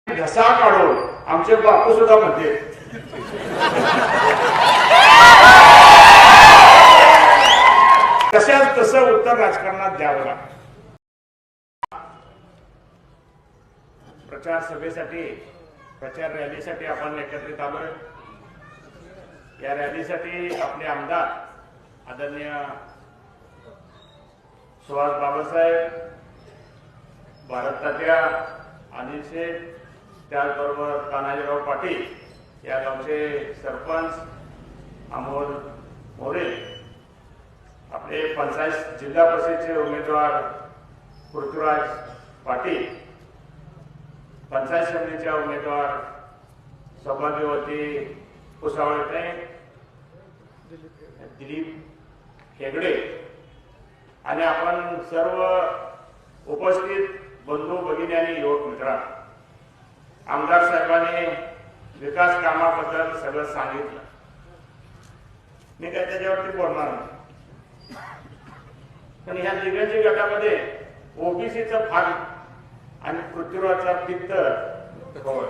घसा काढून आमचे बापू सुद्धा म्हणते तशाच तसं उत्तर राजकारणात द्यावं लागतं. प्रचार सभेसाठी प्रचार रॅलीसाठी आपण एकत्रित आलोय. या रॅलीसाठी आपले आमदार आदरणीय सुहास बाबासाहेब, भारत तात्या, अनिल शेठ, त्याचबरोबर तानाजीराव पाटील या गावचे सरपंच अमोल मोरे, आपले पंचायत जिल्हा परिषदेचे उमेदवार पृथ्वीराज पाटील, पंचायत समितीच्या उमेदवार सौभाग्यवती कुसावळे, दिलीप हेगडे आणि आपण सर्व उपस्थित बंधू भगिनी आणि युवक मित्र, आमदार साहेबांनी विकास कामाबद्दल सगळं सांगितलं. मी काय त्याच्यावरती बोलणार नाही, पण ह्या दिग्गज गटामध्ये ओबीसीचा भाग आणि पृथ्वीराजचा पित्त होय.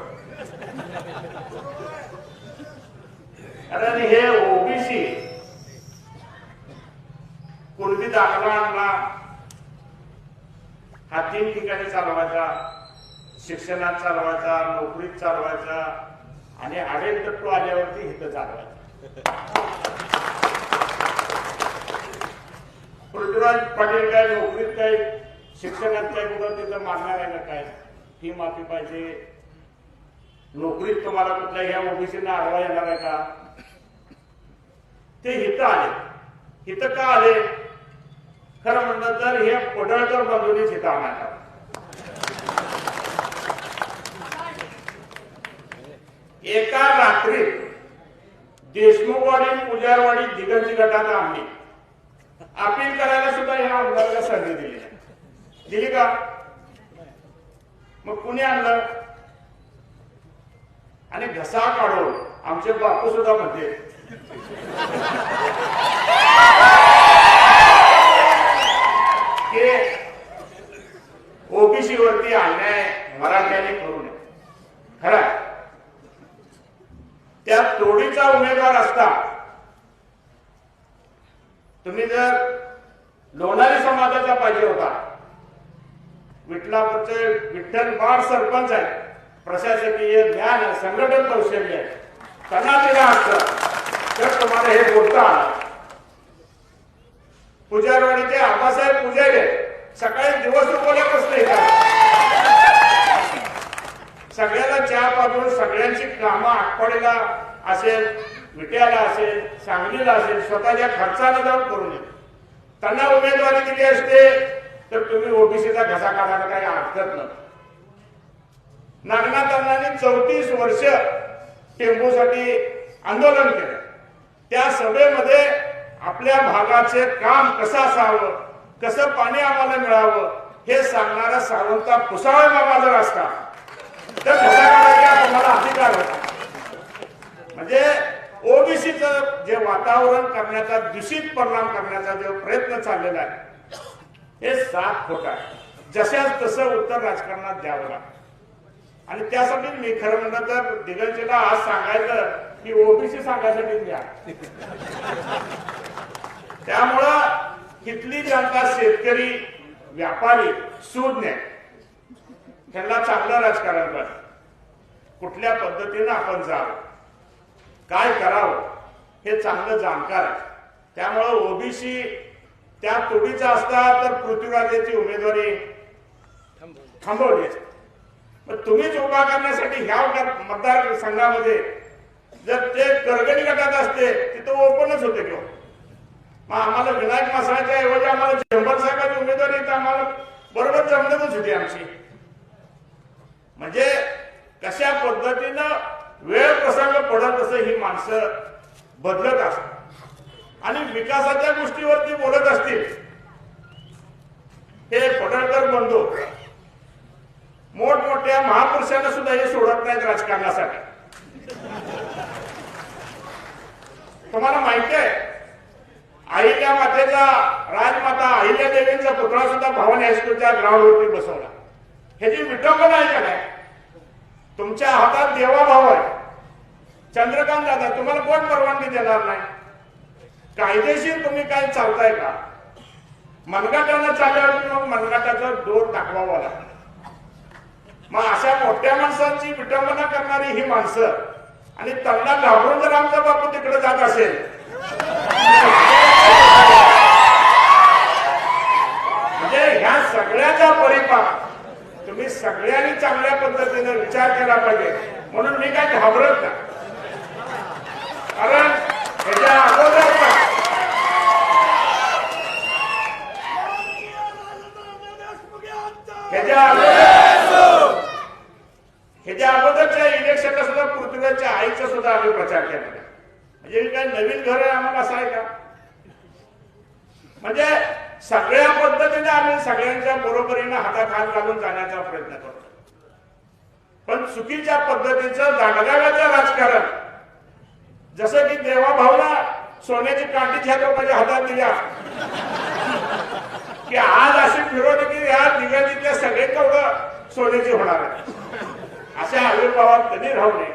कारण हे ओबीसी कुणबी दाखला आणला हा 3 ठिकाणी चालवायचा, शिक्षणात चालवायचा, नोकरीत चालवायचा आणि आडेलतट्टू आल्यावरती हित चालवायचा. पृथ्वीराज पाटील काय नोकरीत काय शिक्षणात काय कुठं तिथं मागणार आहे ना, काय फी माफी पाहिजे, नोकरीत तुम्हाला कुठल्या ह्या ओबीसीना आडवा येणार आहे का, ते हित आले. हित का आले खरं म्हणलं तर हे पडळकर बाजूनेच हित आणणार. एका रात्रीत देशमुखवाडी पुजारवाडी दिग्गज गटाला आम्ही अपील करायला सुद्धा या आमदाराला संधी दिली का? मग कुणी आणलं? आणि घसा काढून आमचे बापू सुद्धा म्हणते की ओबीसी वरती अन्याय मराठ्याने करू नये. खरं त्या तोडीचा उमेदवार असता तुम्ही जर लोणारी समाजाचा पाहिजे होता, विठलापूरचे विठ्ठल बाळ सरपंच आहे, प्रशासकीय ज्ञान संघटन कौशल्य आहे, त्यांना दिला असतं तर तुम्हाला हे बोलता आलं. पुजारवाडीचे आबासाहेब पुजारी सकाळी दिवस बोलतच नाही का, सगळ्याला चहा पाजून सगळ्यांची कामं आठवड्याला असेल, विट्याला असेल, सांगलीला असेल, स्वतःच्या खर्चाने जाऊन करून येत. त्यांना उमेदवारी दिली असते तर तुम्ही ओबीसीचा घसा काढायला काही हरकत नव्हतं. नागनाथ अण्णांनी 34 वर्ष टेंबूसाठी आंदोलन केलं. त्या सभेमध्ये आपल्या भागाचे काम कसं असावं, कसं पाणी आम्हाला मिळावं हे सांगणारा सावंता कुसावळे बाबा जर असता तर घसा काढायचा तुम्हाला अधिकार होता. म्हणजे ओबीसीचं जे वातावरण करण्याचा, दूषित परिणाम करण्याचा जो प्रयत्न चाललेला आहे हे साफ खोट आहे. जशाच तसं उत्तर राजकारणात द्यावं लागतं. आणि त्यासाठी मी खरं म्हणलं तर दिग्गजला आज सांगायचं की ओबीसी सांगायसाठी द्या. त्यामुळं इथली जनता, शेतकरी, व्यापारी, सूज्ञ त्यांना चांगलं राजकारण कर, कुठल्या पद्धतीनं आपण जावं, काय करावं हे चांगलं जाणकार आहे. त्यामुळं ओबीसी त्या तोडीचा असता तर पृथ्वीराजाची उमेदवारी थांबवली. मग तुम्हीच उभा करण्यासाठी ह्या मतदारसंघामध्ये जर ते करगणी गटात असते तिथं ओपनच होते किंवा मग आम्हाला विनायक मासाळच्या ऐवजी आम्हाला चेंबर साहेबांची उमेदवारी तर आम्हाला बरोबर जमतच होती आमची. म्हणजे कशा पद्धतीनं वेळ प्रसंग पडत असं ही माणसं बदलत असतात आणि विकासाच्या गोष्टीवरती बोलत असतील. हे पडळकर बंधू मोठमोठ्या महापुरुषांना सुद्धा हे सोडत नाहीत राजकारणासाठी. तुम्हाला माहिती आहे अहिल्या मातेचा, राजमाता अहिल्या देवींचा पुतळा सुद्धा भवानी हायस्कूलच्या ग्राउंडवरती बसवला. ह्याची विटंबना आहे का नाही? तुमच्या हातात देवाभाव आहे. चंद्रकांत दादा, तुम्हाला कोण परवानगी देणार नाही? कायदेशीर तुम्ही काय चालताय का? मनगटानं चालल्यावर मग मनगटाचा दोर दाखवावा लागतो. मग अशा मोठ्या माणसांची विटंबना करणारी ही माणसं आणि त्यांना घाबरून जर आमचा बापू तिकडे जात असेल, म्हणजे ह्या सगळ्याचा परिपाक तुम्ही सगळ्यांनी चांगल्या पद्धतीने विचार केला पाहिजे. म्हणून मी काय घाबरत नाही. कारण ह्याच्या अगोदरच्या इलेक्शनला सुद्धा पृथ्वीच्या आईचा सुद्धा आम्ही प्रचार केला. म्हणजे काय नवीन घर आहे आम्हाला असं आहे का? म्हणजे सगळ्या पद्धतीने आम्ही सगळ्यांच्या बरोबरीने हाताखाल घालून जाण्याचा प्रयत्न करतो. पण चुकीच्या पद्धतीचं दांडगाव्याचं राजकारण, जसं की देवाभाऊला सोन्याची काठी ह्या लोकांच्या हातात दिल्या की आज अशी फिरवली की या दिव्यातल्या सगळे तेवढं सोन्याची होणार आहे. अशा आविर्भावात कधी राहू नये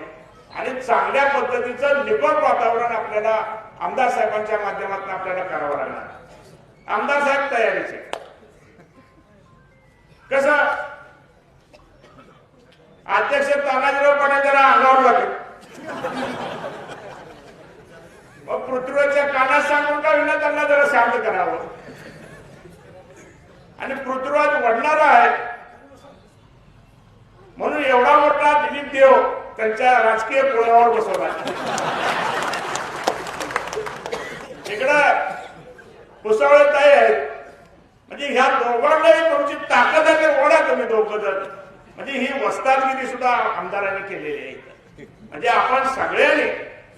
आणि चांगल्या पद्धतीचं निकोप वातावरण आपल्याला आमदार साहेबांच्या माध्यमातून आपल्याला करावं लागणार. आमदार साहेब तयारीचे कसं अध्यक्ष तानाजीराव पाटील जरा अंगावर लागेल, मग पृथ्वीच्या कानात सांगून का विना त्यांना जरा शांत करावं. आणि पृथ्वीराज वडणारा आहे म्हणून एवढा मोठा दिलीप देव त्यांच्या राजकीय पोळ्यावर बसवला. इकडं पुसवळताई आहेत, म्हणजे ह्या दोघांनाही तुमची ताकद आहे ओढा तुम्ही दोघं जण. म्हणजे ही वस्तादगिरी सुद्धा आमदारांनी केलेली आहे. म्हणजे आपण सगळ्यांनी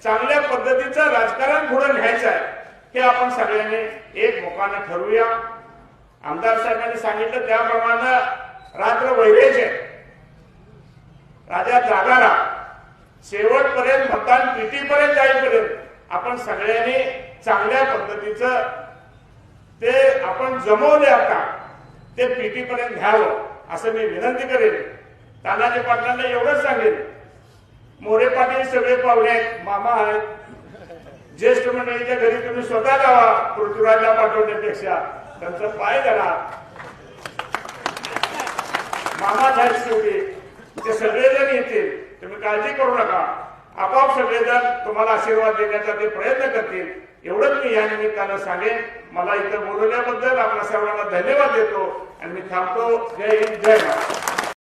चांगल्या पद्धतीचं राजकारण पुढे न्यायचं आहे हे आपण सगळ्यांनी एक मुखाने ठरवूया. आमदार साहेबांनी सांगितलं त्याप्रमाणे रात्र वैरेचे राजा जागारा शेवटपर्यंत मतदान पेटीपर्यंत जाईपर्यंत आपण सगळ्यांनी चांगल्या पद्धतीचं ते आपण जमवले आता ते पेटीपर्यंत घ्यावं असं मी विनंती करेन. तानाजी पाटलांना एवढंच सांगेन, मोरे पाटील सगळे पाहुणे आहेत, मामा आहेत, ज्येष्ठ मंडळीच्या घरी तुम्ही स्वतः जावा पृथ्वीराजला पाठवण्यापेक्षा. त्यांचा पाय धरा, मामाच आहेत शेवटी, ते सगळेजण येतील, तुम्ही काळजी करू नका. आपोआप सगळेजण तुम्हाला आशीर्वाद देण्याचा ते प्रयत्न करतील. एवढंच मी या निमित्तानं सांगेन. मला इथं बोलवल्याबद्दल आपल्या सर्वांना धन्यवाद देतो आणि मी थांबतो. जय हिंद, जय महाराष्ट्र.